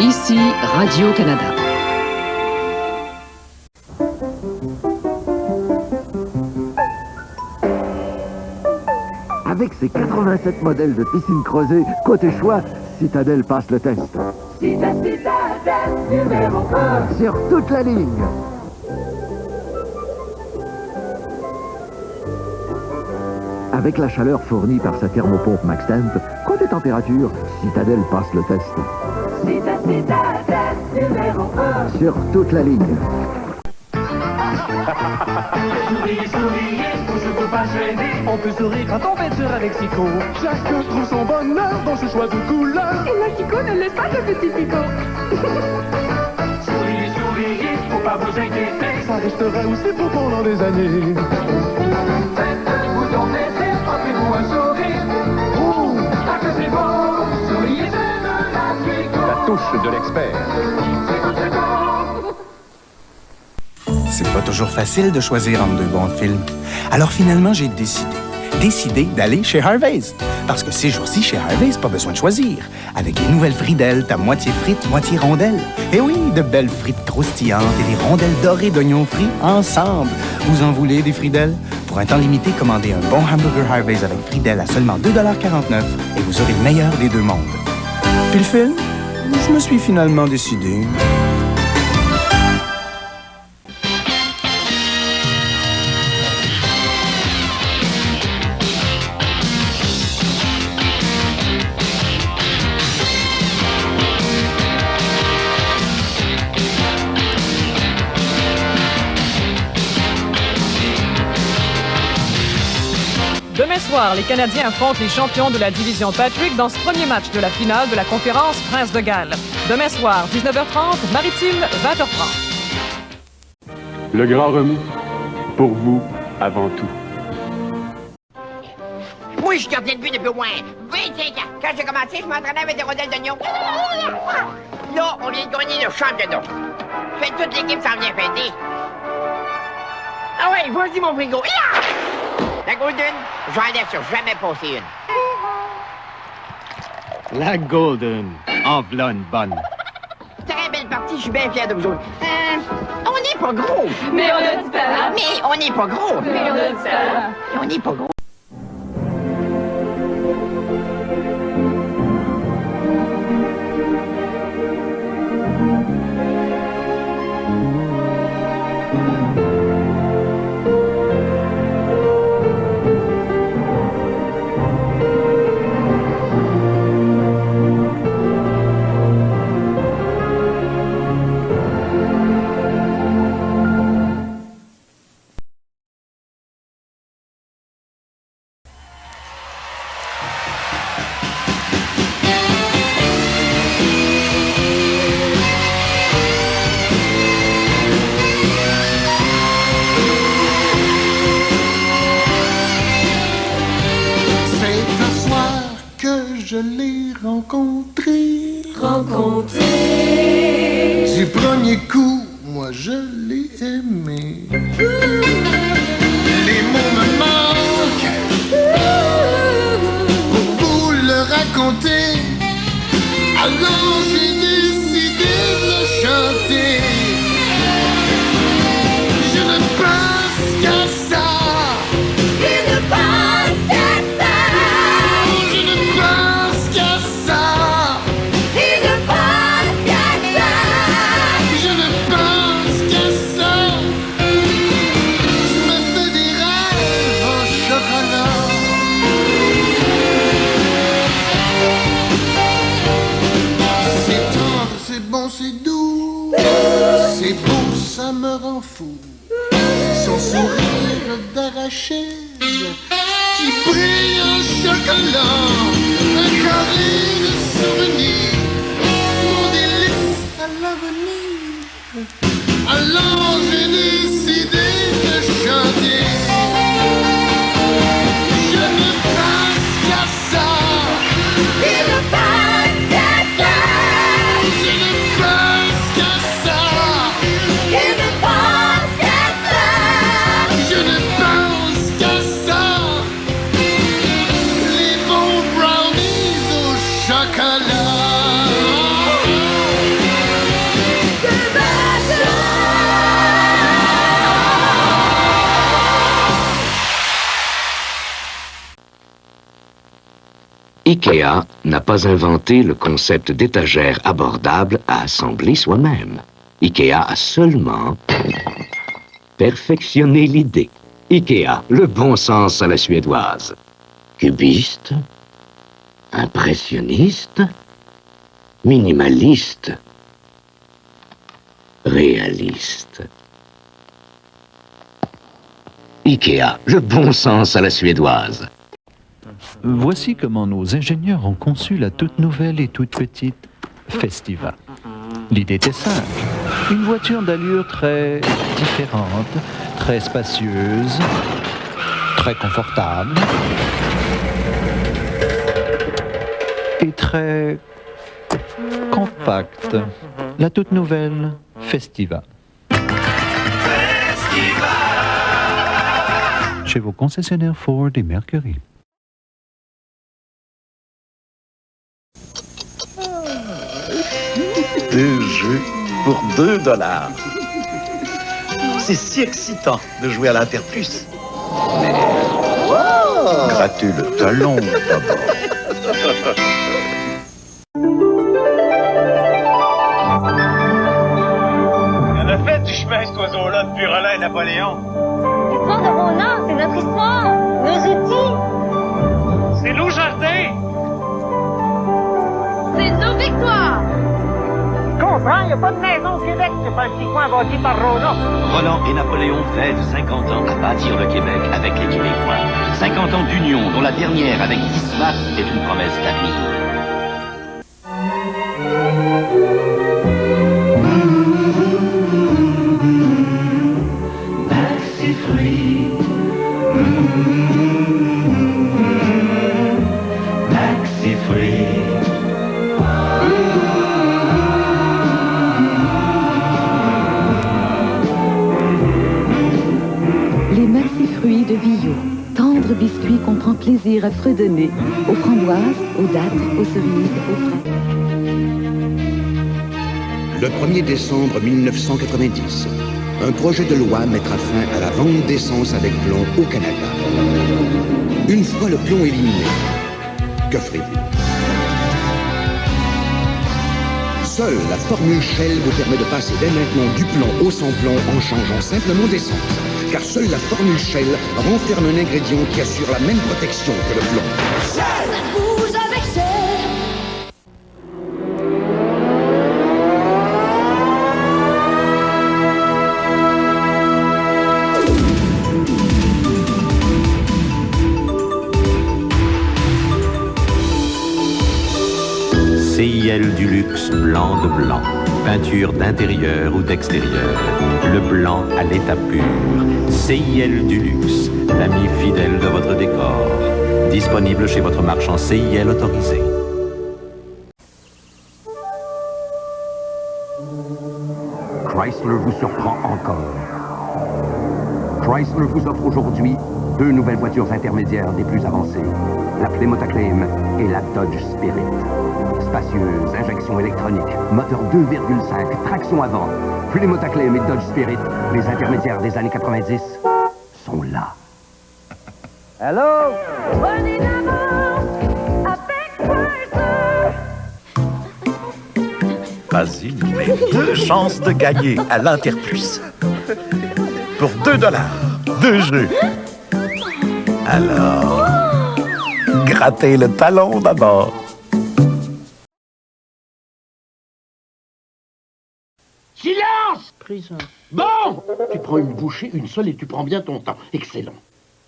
Ici Radio-Canada. Avec ses 87 modèles de piscine creusée, côté choix, Citadel passe le test. Citadel numéro 1 sur toute la ligne. Avec la chaleur fournie par sa thermopompe MaxTemp, côté température, Citadel passe le test. Citadel numéro 1 sur toute la ligne. Souriez, souriez, vous ne faut pas gêner. On peut sourire quand on peinture avec Sico. Chacun trouve son bonheur dans ce choix de couleur. Et la Chico ne laisse pas le petit Pico. Souriez, souriez, faut pas vous inquiéter. Ça restera aussi beau pendant des années. Faites-vous donc plaisir, offrez-vous un sourire. Ah que c'est beau, souriez, j'aime la Chico. La touche de l'expert. C'est votre go. C'est pas toujours facile de choisir entre deux bons films. Alors finalement, j'ai décidé d'aller chez Harvey's. Parce que ces jours-ci, chez Harvey's, pas besoin de choisir. Avec les nouvelles Fridel, t'as moitié frites, moitié rondelles. Et oui, de belles frites croustillantes et des rondelles dorées d'oignons frits ensemble. Vous en voulez des Fridel? Pour un temps limité, commandez un bon hamburger Harvey's avec Fridel à seulement 2,49 $ et vous aurez le meilleur des deux mondes. Puis le film? Je me suis finalement décidé. Demain soir, les Canadiens affrontent les champions de la division Patrick dans ce premier match de la finale de la conférence Prince de Galles. Demain soir, 19h30, Maritime, 20h30. Le grand remous, pour vous, avant tout. Moi, je suis gardien de but depuis au moins 25 ans. Quand j'ai commencé, je m'entraînais avec des rondelles d'oignon. Là, on vient de gagner le championnat. Fait que toute l'équipe s'en vient fêter. Ah ouais, vas-y, mon frigo. La Golden, j'en ai sur jamais passé une. La Golden, en v'là une bonne. Très belle partie, je suis bien fier de vous autres. On n'est pas gros. Mais on a du talent. Mais on n'est pas gros. Mais on a du talent. Mais on n'est pas gros. Je l'ai rencontré. Rencontré. Du premier coup, moi je l'ai aimé. Les mots me manquent pour vous le raconter. Alors j'ai décidé de le chanter. Je ne pense qu'à ça. Il ne pense qu'à ça. Je ne pense qu'à ça. Il ne pense qu'à ça. Je ne pense qu'à ça. Je me fais des rêves en chocolat. C'est tendre, c'est bon, c'est doux. C'est beau, ça me rend fou. Son sourire d'arachide qui brille en chocolat. Un carré de souvenirs. Mon délice à l'avenir. Alors j'ai décidé de chanter. Je ne pense qu'à ça. Il ne pense qu'à ça. Je ne pense qu'à ça. Il ne pense qu'à ça. Je ne pense qu'à ça. Les bons brownies au chocolat. IKEA n'a pas inventé le concept d'étagère abordable à assembler soi-même. IKEA a seulement perfectionné l'idée. IKEA, le bon sens à la suédoise. Cubiste, impressionniste, minimaliste, réaliste. IKEA, le bon sens à la suédoise. Voici comment nos ingénieurs ont conçu la toute nouvelle et toute petite Festiva. L'idée était simple. Une voiture d'allure très différente, très spacieuse, très confortable et très compacte. La toute nouvelle Festiva. Chez vos concessionnaires Ford et Mercury. Deux jeux pour $2. C'est si excitant de jouer à l'Interplus. Mais gratter le talon d'abord. On a fait du chemin, cet oiseau-là, depuis Roland et Napoléon. L'histoire de Ronan, c'est notre histoire, nos outils. C'est nos jardins. C'est nos victoires. Comprends, il n'y a pas de maison au Québec, c'est pas un petit coin bâti par Ronan. Roland et Napoléon fêtent 50 ans à bâtir le Québec avec les Québécois. 50 ans d'union, dont la dernière avec Dismas est une promesse d'avenir. Maxi-fruits. Maxi-fruits. Les maxi-fruits de Villot. Tendre biscuit qu'on prend plaisir à fredonner. Aux framboises, aux dattes, aux cerises, aux fraises. Le 1er décembre 1990, un projet de loi mettra fin à la vente d'essence avec plomb au Canada. Une fois le plomb éliminé, que ferez-vous? Seule la formule Shell vous permet de passer dès maintenant du plomb au sans-plomb en changeant simplement d'essence. Car seule la formule Shell renferme un ingrédient qui assure la même protection que le plomb. Shell, vous avec Shell. CIL du luxe blanc de blanc. Peinture d'intérieur ou d'extérieur. Le blanc à l'état pur. CIL du luxe. L'ami fidèle de votre décor. Disponible chez votre marchand CIL autorisé. Chrysler vous surprend encore. Chrysler vous offre aujourd'hui deux nouvelles voitures intermédiaires des plus avancées. La Plymouth Acclaim et la Dodge Spirit. Spacieuse, injection électronique, moteur 2,5, traction avant. Plymouth Acclaim et Dodge Spirit, les intermédiaires des années 90, sont là. Hello? Prenez l'avance avec Chrysler. Pas une, mais deux chances de gagner à l'Interplus. Pour $2, deux jeux. Alors, grattez le talon d'abord. Silence! Prison. Bon! Tu prends une bouchée, une seule, et tu prends bien ton temps. Excellent.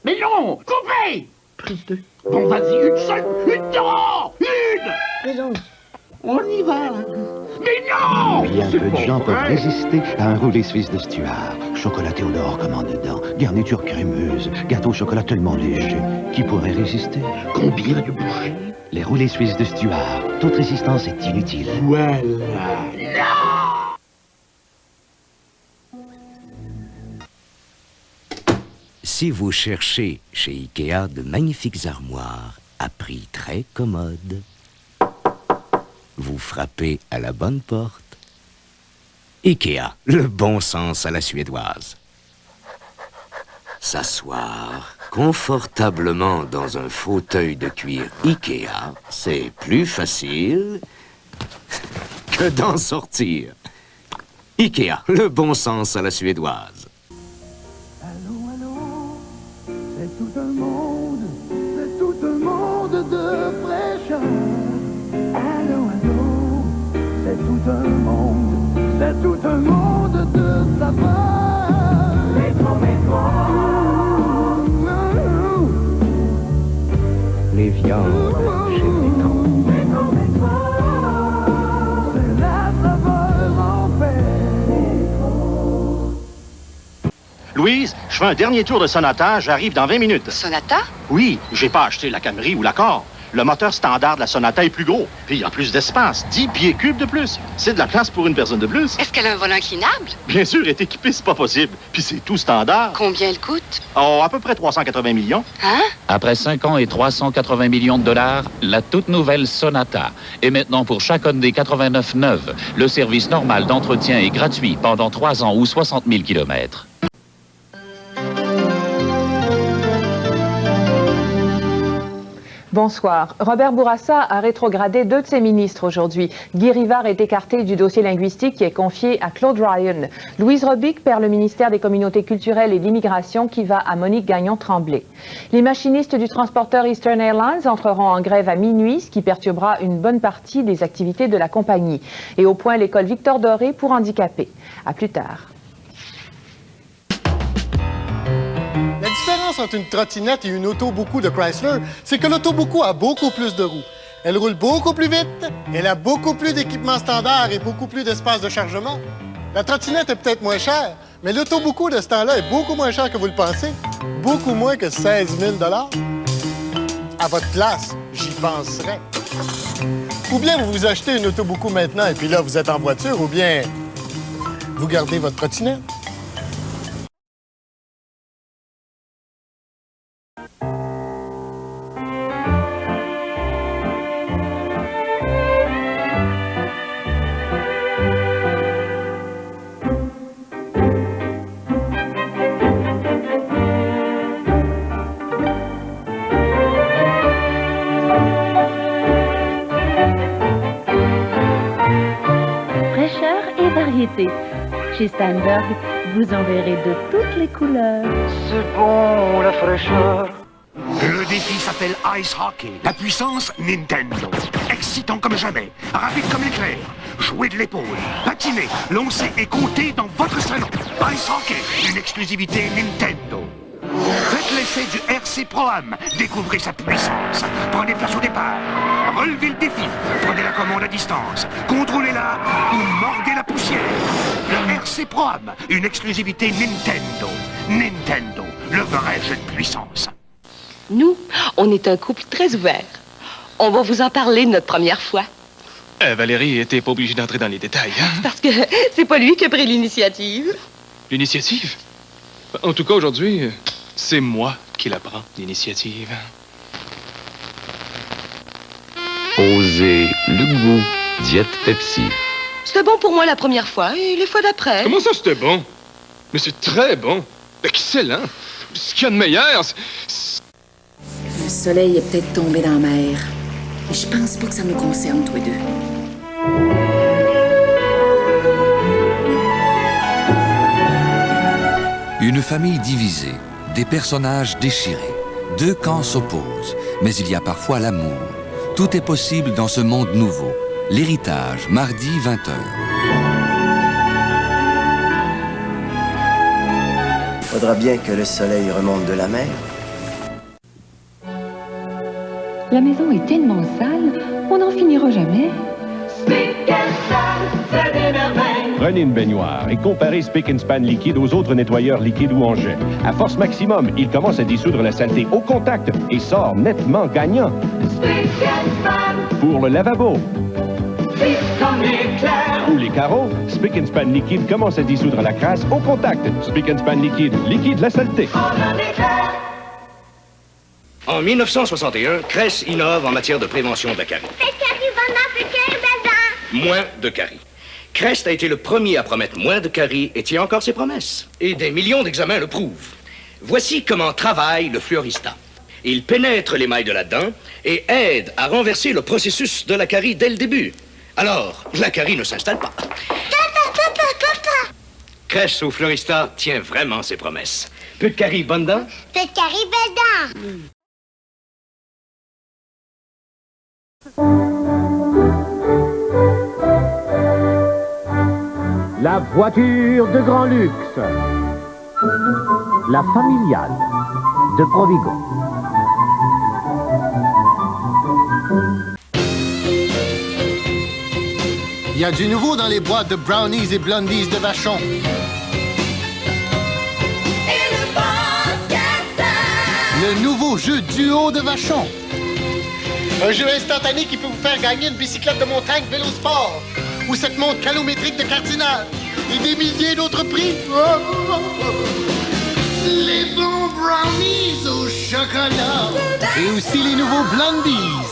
Mais non! Coupez! Prise 2. Bon, vas-y, une seule! Une! Non! Une! Prison. On y va, là. Mais non! Bien peu de gens peuvent résister à un roulé suisse de Stuart. Chocolaté au dehors comme en dedans, garniture crémeuse, gâteau au chocolat tellement léger. Qui pourrait résister? Combien de bouchées? Les roulés suisses de Stuart. Toute résistance est inutile. Voilà. Non! Si vous cherchez chez IKEA de magnifiques armoires à prix très commode, vous frappez à la bonne porte. IKEA, le bon sens à la suédoise. S'asseoir confortablement dans un fauteuil de cuir Ikea, c'est plus facile que d'en sortir. Ikea, le bon sens à la suédoise. Allô, allô, c'est tout un monde de fraîcheur. Allô, allô, c'est tout un monde de saveur. Métro, Les viandes chez Métro. C'est la saveur en paix. Louise, je fais un dernier tour de Sonata, j'arrive dans 20 minutes. Sonata? Oui, j'ai pas acheté la Camry ou l'Accord. Le moteur standard de la Sonata est plus gros. Puis il y a plus d'espace, 10 pieds cubes de plus. C'est de la place pour une personne de plus. Est-ce qu'elle a un volant inclinable? Bien sûr, est équipée, c'est pas possible. Puis c'est tout standard. Combien elle coûte? Oh, à peu près 380 millions. Hein? Après 5 ans et 380 millions de dollars, la toute nouvelle Sonata. Et maintenant pour chaque Hyundai 89 neuve, le service normal d'entretien est gratuit pendant 3 ans ou 60 000 kilomètres. Bonsoir. Robert Bourassa a rétrogradé 2 de ses ministres aujourd'hui. Guy Rivard est écarté du dossier linguistique qui est confié à Claude Ryan. Louise Robic perd le ministère des Communautés culturelles et de l'immigration qui va à Monique Gagnon-Tremblay. Les machinistes du transporteur Eastern Airlines entreront en grève à minuit, ce qui perturbera une bonne partie des activités de la compagnie. Et au point l'école Victor Doré pour handicapés. À plus tard. La différence entre une trottinette et une autoboku de Chrysler, c'est que l'autoboku a beaucoup plus de roues. Elle roule beaucoup plus vite, elle a beaucoup plus d'équipements standards et beaucoup plus d'espace de chargement. La trottinette est peut-être moins chère, mais l'autoboku de ce temps-là est beaucoup moins cher que vous le pensez. Beaucoup moins que 16 000 $. À votre place, j'y penserais. Ou bien vous vous achetez une autoboku maintenant et puis là, vous êtes en voiture, ou bien vous gardez votre trottinette. Chez Steinberg, vous en verrez de toutes les couleurs. C'est bon, la fraîcheur. Le défi s'appelle Ice Hockey. La puissance, Nintendo. Excitant comme jamais, rapide comme l'éclair. Jouer de l'épaule, patiner, lancer et compter dans votre salon. Ice Hockey, une exclusivité Nintendo. Faites l'essai du RC Pro-Am. Découvrez sa puissance. Prenez place au départ. Relevez le défi. Prenez la commande à distance. Contrôlez-la ou mordez la poussière. Le RC Pro-Am, une exclusivité Nintendo. Nintendo, le vrai jeu de puissance. Nous, on est un couple très ouvert. On va vous en parler de notre première fois. Valérie était pas obligée d'entrer dans les détails, hein? Parce que c'est pas lui qui a pris l'initiative. L'initiative? En tout cas, aujourd'hui, c'est moi qui la prends, l'initiative. Osez le goût. Diète Pepsi. C'était bon pour moi la première fois et les fois d'après. Comment ça, c'était bon? Mais c'est très bon. Excellent. Ce qu'il y a de meilleur, Le soleil est peut-être tombé dans la mer. Mais je pense pas que ça nous concerne, tous les deux. Une famille divisée, des personnages déchirés. 2 camps s'opposent, mais il y a parfois l'amour. Tout est possible dans ce monde nouveau. L'héritage, mardi 20h. Faudra bien que le soleil remonte de la mer. La maison est tellement sale, on n'en finira jamais. Prenez une baignoire et comparez Spick & Span liquide aux autres nettoyeurs liquides ou en jet. À force maximum, il commence à dissoudre la saleté au contact et sort nettement gagnant. Pour le lavabo ou les carreaux, Spick & Span liquide commence à dissoudre la crasse au contact. Spick & Span liquide, liquide la saleté. En 1961, Cress innove en matière de prévention de la carie. Moins de carie. Crest a été le premier à promettre moins de carie et tient encore ses promesses. Et des millions d'examens le prouvent. Voici comment travaille le fleurista. Il pénètre l'émail de la dent et aide à renverser le processus de la carie dès le début. Alors, la carie ne s'installe pas. Crèche au fleurista tient vraiment ses promesses. Peu de carie, bonne dent? Peu de carie, belle dent. La voiture de grand luxe. La familiale de Provigo. Il y a du nouveau dans les boîtes de brownies et blondies de Vachon. Le nouveau jeu duo de Vachon. Un jeu instantané qui peut vous faire gagner une bicyclette de montagne Vélo Sport ou cette montre calométrique de Cardinal et des milliers d'autres prix. Les bons brownies au chocolat et aussi les nouveaux blondies.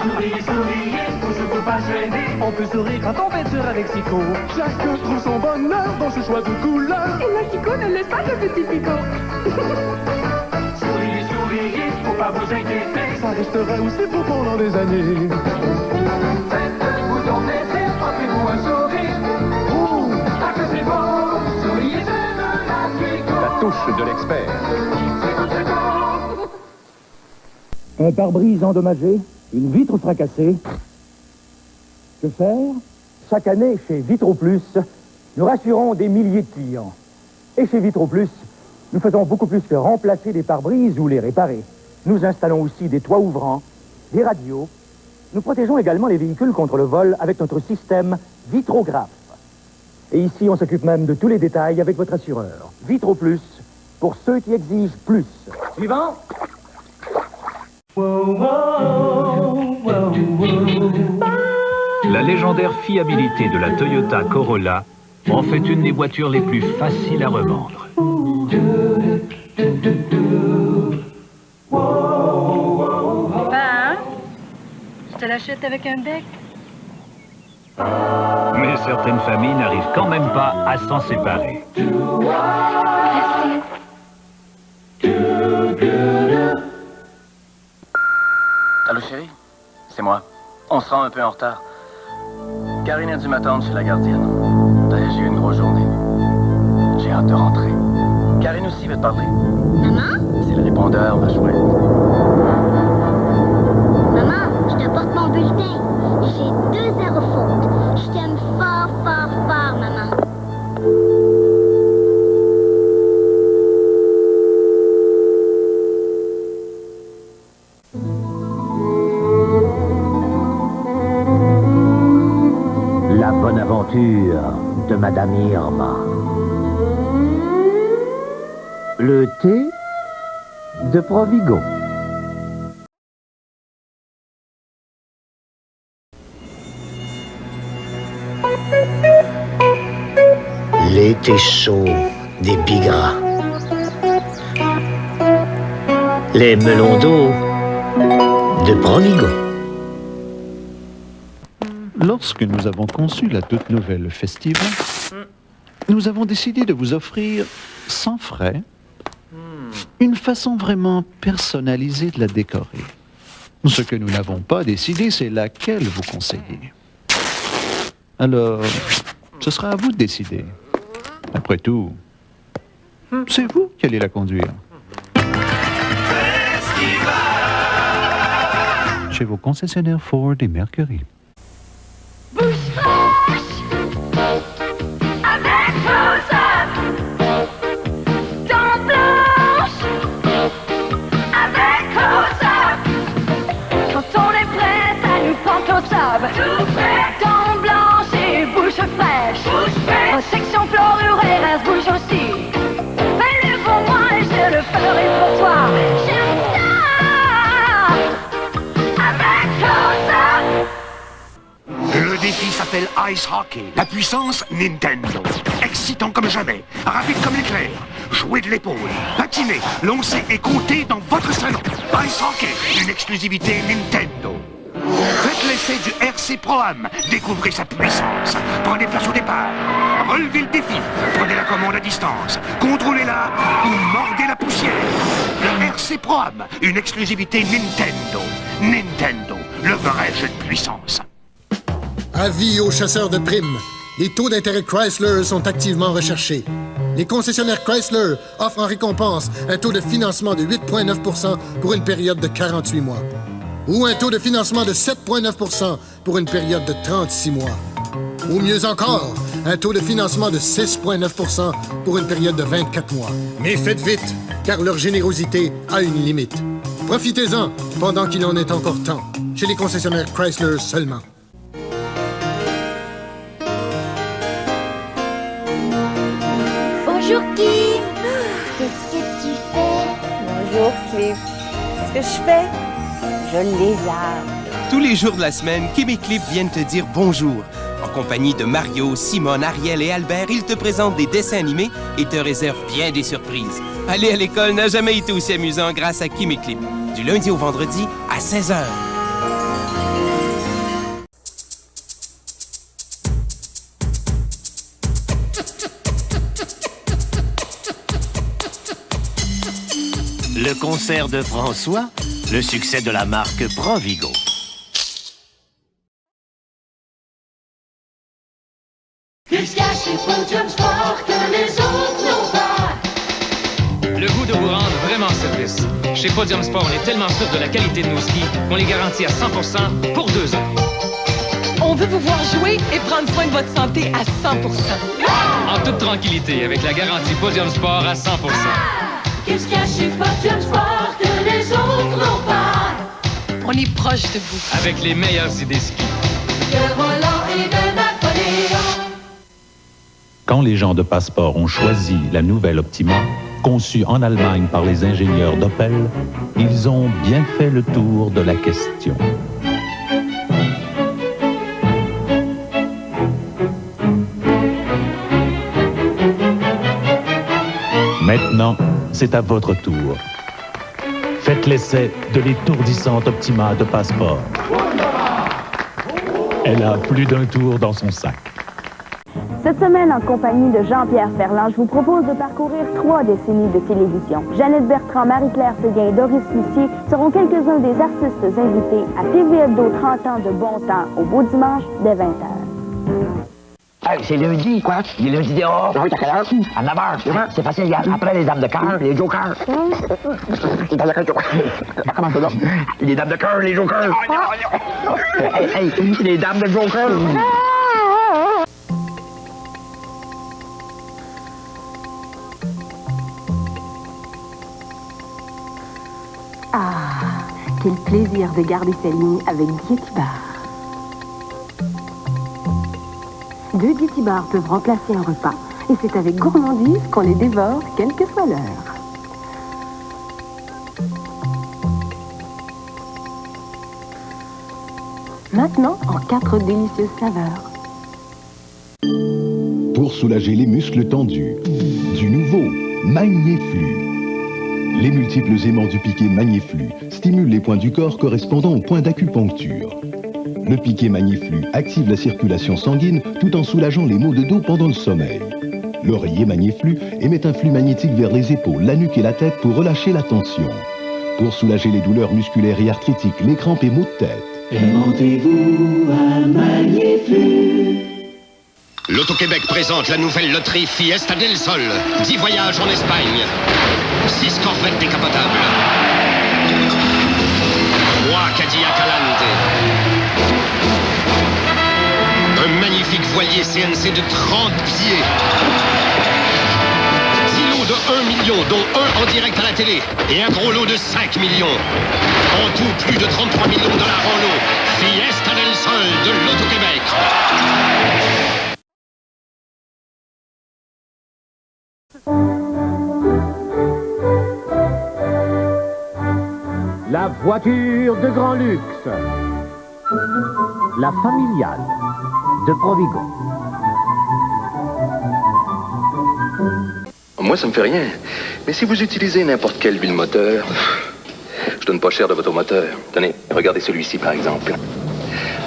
Souriez, souriez, faut pas gêner. On peut sourire quand on peinture avec Sico. Chacun trouve son bonheur dans ce choix de couleur. Et la Sico ne laisse pas de petits picots. Souriez, souriez, faut pas vous inquiéter. Ça restera aussi beau pendant des années. Faites-vous ton plaisir, offrez-vous un sourire. Ouh, ah que c'est beau. Souriez de la Sico. La touche de l'expert. Un pare-brise endommagé, une vitre fracassée. Que faire? Chaque année, chez Vitro Plus, nous rassurons des milliers de clients. Et chez Vitro Plus, nous faisons beaucoup plus que remplacer des pare-brises ou les réparer. Nous installons aussi des toits ouvrants, des radios. Nous protégeons également les véhicules contre le vol avec notre système Vitrographe. Et ici, on s'occupe même de tous les détails avec votre assureur. Vitro Plus, pour ceux qui exigent plus. Suivant. La légendaire fiabilité de la Toyota Corolla en fait une des voitures les plus faciles à revendre. Ben, je te l'achète avec un bec. Mais certaines familles n'arrivent quand même pas à s'en séparer. Merci. Allô chérie, c'est moi. On se rend un peu en retard. Karine a dû m'attendre chez la gardienne. D'ailleurs, j'ai eu une grosse journée. J'ai hâte de rentrer. Karine aussi veut te parler. Maman? C'est le répondeur, ma chouette. Maman, je te porte mon bulletin. J'ai 2 0 fautes. Je t'aime fort, fort, fort, maman. La bonne aventure de Madame Irma. Le thé de Provigo. L'été chaud des Bigras. Les melons d'eau de Provigo. Lorsque nous avons conçu la toute nouvelle Festiva, nous avons décidé de vous offrir, sans frais, une façon vraiment personnalisée de la décorer. Ce que nous n'avons pas décidé, c'est laquelle vous conseiller. Alors, ce sera à vous de décider. Après tout, c'est vous qui allez la conduire. Chez vos concessionnaires Ford et Mercury. Bouche fraîche avec Close-Up. Dents blanches avec Close-Up. Quand on est prêt, ça nous prend Close-Up. Tout prêt. Dents blanches et bouche fraîche. Bouche fraîche. Protection fluorée, bouche aussi. Fais-le pour moi et je le ferai pour toi. J'aime ça avec Close-Up. Le défi s'appelle Ice Hockey. La puissance, Nintendo. Excitant comme jamais, rapide comme l'éclair. Jouer de l'épaule, patiner, lancer et compter dans votre salon. Ice Hockey, une exclusivité Nintendo. Faites l'essai du RC Pro-Am, découvrez sa puissance. Prenez place au départ. Relevez le défi. Prenez la commande à distance. Contrôlez-la ou mordez la poussière. Le RC Pro-Am, une exclusivité Nintendo. Nintendo, le vrai jeu de puissance. Avis aux chasseurs de primes. Les taux d'intérêt Chrysler sont activement recherchés. Les concessionnaires Chrysler offrent en récompense un taux de financement de 8,9 % pour une période de 48 mois. Ou un taux de financement de 7,9 % pour une période de 36 mois. Ou mieux encore, un taux de financement de 6,9 % pour une période de 24 mois. Mais faites vite, car leur générosité a une limite. Profitez-en pendant qu'il en est encore temps, chez les concessionnaires Chrysler seulement. Bonjour Kim. Qu'est-ce que tu fais? Bonjour Cliff. Qu'est-ce que je fais? Je lézarde. Tous les jours de la semaine, Kim et Cliff viennent te dire bonjour. En compagnie de Mario, Simone, Ariel et Albert, ils te présentent des dessins animés et te réservent bien des surprises. Aller à l'école n'a jamais été aussi amusant grâce à Kim et Cliff. Du lundi au vendredi à 16h. Le concert de François, le succès de la marque Provigo. Qu'est-ce qu'il y a chez Podium Sport que les autres n'ont pas? Le goût de vous rendre vraiment service. Chez Podium Sport, on est tellement sûr de la qualité de nos skis qu'on les garantit à 100% pour 2 ans. On veut vous voir jouer et prendre soin de votre santé à 100%. En toute tranquillité, avec la garantie Podium Sport à 100%. Qu'est-ce qu'il y a chez Podium Sport que les autres n'ont pas? On est proche de vous. Avec les meilleures idées ski. De Roland et de Napoléon. Quand les gens de Passport ont choisi la nouvelle Optima, conçue en Allemagne par les ingénieurs d'Opel, ils ont bien fait le tour de la question. Maintenant, c'est à votre tour. Faites l'essai de l'étourdissante Optima de Passport. Elle a plus d'un tour dans son sac. Cette semaine, en compagnie de Jean-Pierre Ferland, je vous propose de parcourir 3 décennies de télévision. Jeannette Bertrand, Marie-Claire Séguin et Doris Lucier seront quelques-uns des artistes invités à TV Hebdo 30 ans de bon temps au beau dimanche dès 20h. Hey, c'est lundi, quoi? Il est lundi dehors. Oui, t'as quelle heure? À 9h. C'est facile, regarde. Après les dames de cœur, les jokers. Comment ça, là? Les dames de cœur, les jokers. Hey, les dames de jokers. Ah, quel plaisir de garder sa ligne avec Diétibar. 2 Diétibar peuvent remplacer un repas, et c'est avec gourmandise qu'on les dévore, quelle que soit l'heure. Maintenant, en 4 délicieuses saveurs. Pour soulager les muscles tendus, du nouveau Magnéflu. Les multiples aimants du piquet Magnéflu stimulent les points du corps correspondant aux points d'acupuncture. Le piquet Magnéflu active la circulation sanguine tout en soulageant les maux de dos pendant le sommeil. L'oreiller Magnéflu émet un flux magnétique vers les épaules, la nuque et la tête pour relâcher la tension. Pour soulager les douleurs musculaires et arthritiques, les crampes et maux de tête. Aimantez-vous à Magnéflu. L'Auto-Québec présente la nouvelle loterie Fiesta del Sol. 10 voyages en Espagne. 6 corvettes décapotables. 3 Cadillac Alante. Un magnifique voilier CNC de 30 pieds. 10 lots de 1 million, dont 1 en direct à la télé. Et un gros lot de 5 millions. En tout, plus de 33 millions de dollars en lot. Fiesta del Sol de l'Auto-Québec. La voiture de grand luxe. La familiale de Provigo. Moi, ça me fait rien. Mais si vous utilisez n'importe quelle huile moteur, je donne pas cher de votre moteur. Tenez, regardez celui-ci, par exemple.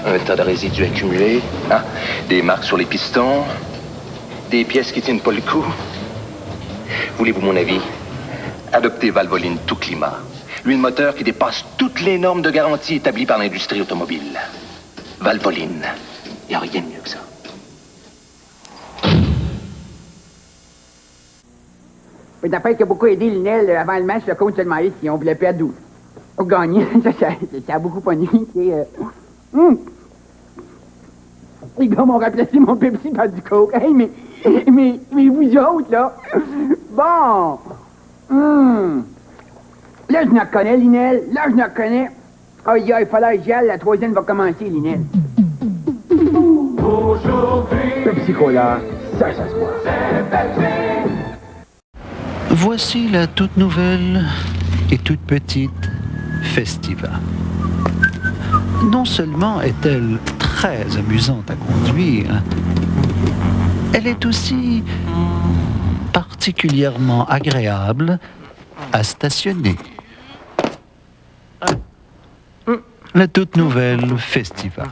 Un tas de résidus accumulés, hein? Des marques sur les pistons, des pièces qui tiennent pas le coup. Voulez-vous mon avis? Adoptez Valvoline tout climat. L'huile moteur qui dépasse toutes les normes de garantie établies par l'industrie automobile. Valvoline. Il n'y a rien de mieux que ça. C'est une affaire qui a beaucoup aidé Linel avant le match. Le coach s'est demandé si on voulait perdre ou gagner. Ça a beaucoup pogné. Les gars m'ont remplacé mon Pepsi par du Coke. Hey, mais vous autres, là. Bon. Là, je n'en connais, Linel. Là, je n'en connais. Aïe, il fallait que j'y aille. La troisième va commencer, Linel. Pepsi Cola, ça se voit. Voici la toute nouvelle et toute petite Festiva. Non seulement est-elle très amusante à conduire, elle est aussi particulièrement agréable à stationner. La toute nouvelle Festiva.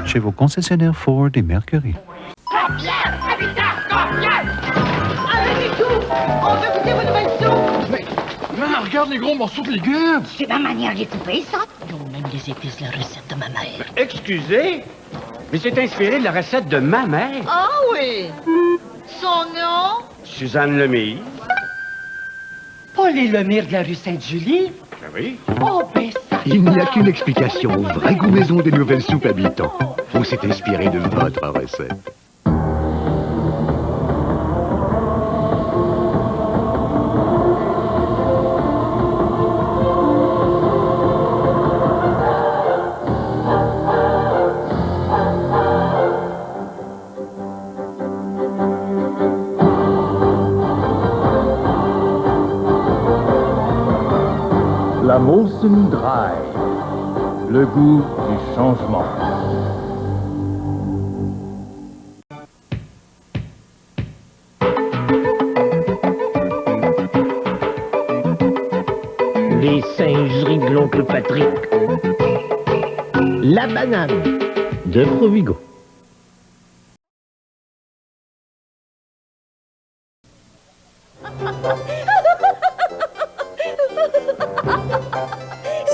Chez vos concessionnaires Ford et Mercury. On veut goûter vos nouvelles soupes! Mais regarde les gros morceaux de légumes! C'est ma manière de les couper, ça! Ils ont même des épices, la recette de ma mère. Excusez, mais c'est inspiré de la recette de ma mère. Ah oui! Son nom? Suzanne Lemire. Pas les Lemire de la rue Sainte-Julie? Ben oui. Oh, ben ça! Il n'y a qu'une explication. Vraie goût maison des nouvelles soupes habitants. On s'est inspiré de votre recette. La Molson Dry, le goût du changement. Les singeries de l'oncle Patrick. La banane de Provigo.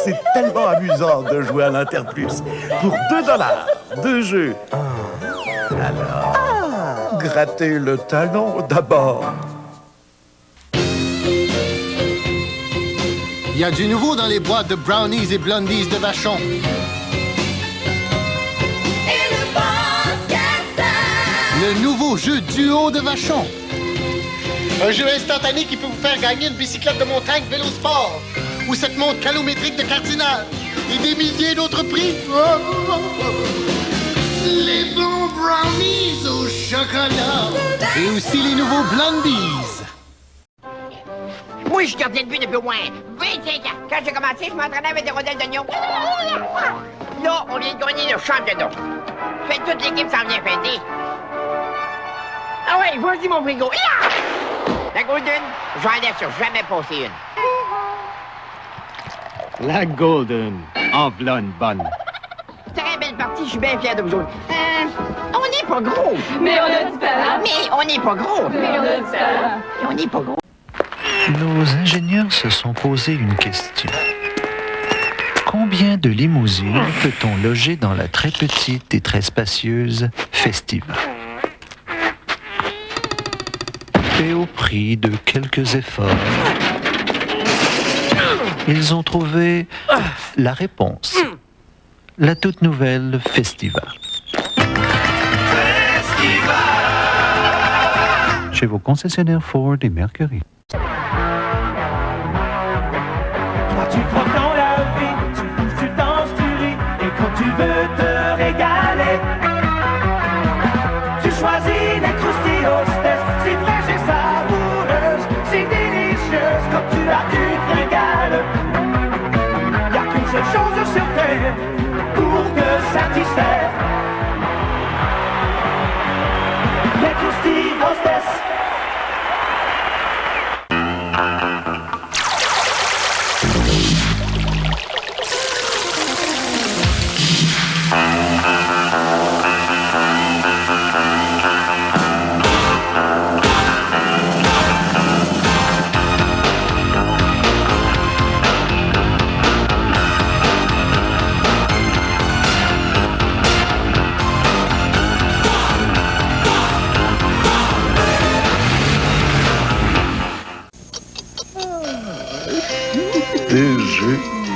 C'est tellement amusant de jouer à l'Interplus. Pour 2 $, 2 jeux. Alors, grattez le talon d'abord. Il y a du nouveau dans les boîtes de brownies et blondies de Vachon. Le nouveau jeu duo de Vachon. Un jeu instantané qui peut vous faire gagner une bicyclette de montagne Vélo Sport ou cette montre calométrique de Cardinal et des milliers d'autres prix. Les bons brownies au chocolat et aussi les nouveaux blondies. Moi, je suis gardien de but depuis au moins 25 ans. Quand j'ai commencé, je m'entraînais avec des rondelles d'oignon. Là, on vient de gagner le championnat. Fait toute l'équipe s'en vient fêter. Ah ouais, vas-y, mon frigo. La Golden, j'en laisse jamais passer une. La Golden, en v'là une bonne. Très belle partie, je suis bien fier de vous autres. On n'est pas gros. Mais on a du talent. Mais on n'est pas gros. Mais on a du talent. On n'est pas gros. Nos ingénieurs se sont posé une question. Combien de limousines peut-on loger dans la très petite et très spacieuse Festiva? Et au prix de quelques efforts, ils ont trouvé la réponse. La toute nouvelle Festiva. Chez vos concessionnaires Ford et Mercury. Tu crois dans la vie, tu bouges, tu danses, tu ris, et quand tu veux te régaler, tu choisis les croustilles hostess. C'est fraîche et savoureuse, c'est délicieuse, comme tu as une régale. Y'a qu'une seule chose sur terre pour te satisfaire. Les croustilles hostess.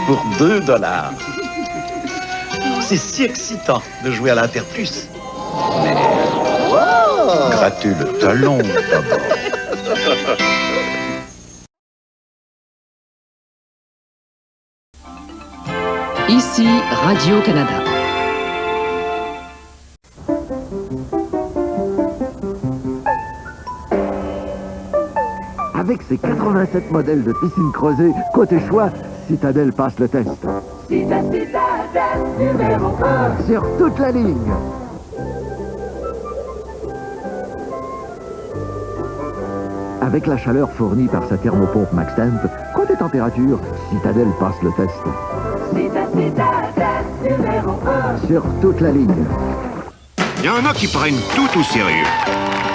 pour 2 $. C'est si excitant de jouer à l'Interplus. Mais grattez le talon d'abord. Ici Radio-Canada. Avec ses 87 modèles de piscine creusée, côté choix, Citadel passe le test. Citadel numéro 1. Sur toute la ligne. Avec la chaleur fournie par sa thermopompe MaxTemp, côté température, Citadel passe le test. Citadel numéro 1. Sur toute la ligne. Il y en a qui prennent tout au sérieux,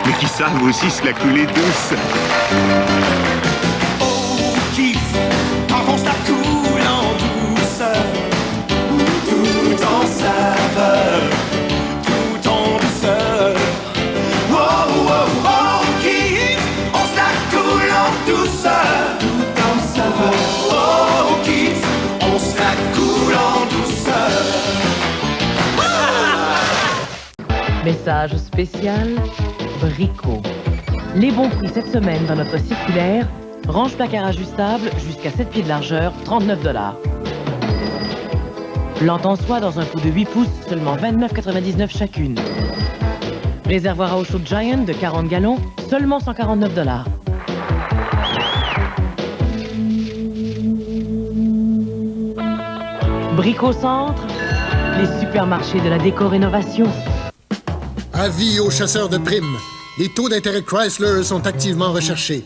mais qui savent aussi se la couler douce. Oh, kiff, quand on se la coule en douceur, tout en saveur, tout en douceur. Oh, oh, oh, kiff, on se la coule en douceur, tout en saveur. Oh, kiff, on se la coule en douceur. Message spécial, Brico. Les bons prix cette semaine dans notre circulaire, range placard ajustable jusqu'à 7 pieds de largeur, 39 $. Plante en soie dans un pot de 8 pouces, seulement 29,99 chacune. Réservoir à eau chaude Giant de 40 gallons, seulement 149 $. Brico Centre, les supermarchés de la déco-rénovation. Avis aux chasseurs de primes. Les taux d'intérêt Chrysler sont activement recherchés.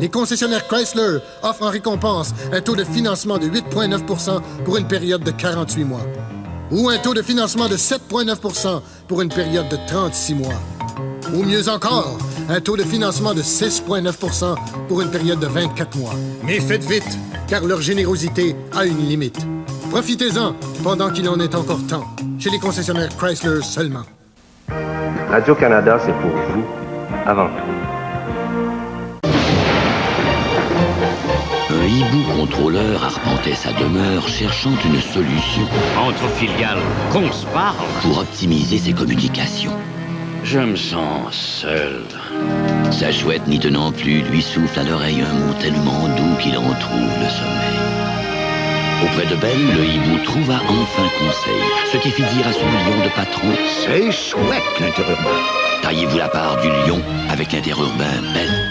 Les concessionnaires Chrysler offrent en récompense un taux de financement de 8,9 % pour une période de 48 mois. Ou un taux de financement de 7,9 % pour une période de 36 mois. Ou mieux encore, un taux de financement de 6,9 % pour une période de 24 mois. Mais faites vite, car leur générosité a une limite. Profitez-en pendant qu'il en est encore temps, chez les concessionnaires Chrysler seulement. Radio-Canada, c'est pour vous, avant tout. Un hibou contrôleur arpentait sa demeure cherchant une solution. Entre filiales, qu'on se parle. Pour optimiser ses communications. Je me sens seul. Sa chouette n'y tenant plus lui souffle à l'oreille un mot tellement doux qu'il en trouve le sommeil. Auprès de Belle, le hibou trouva enfin conseil, ce qui fit dire à son lion de patron « C'est chouette, l'interurbain. Taillez-vous la part du lion avec l'interurbain Belle. »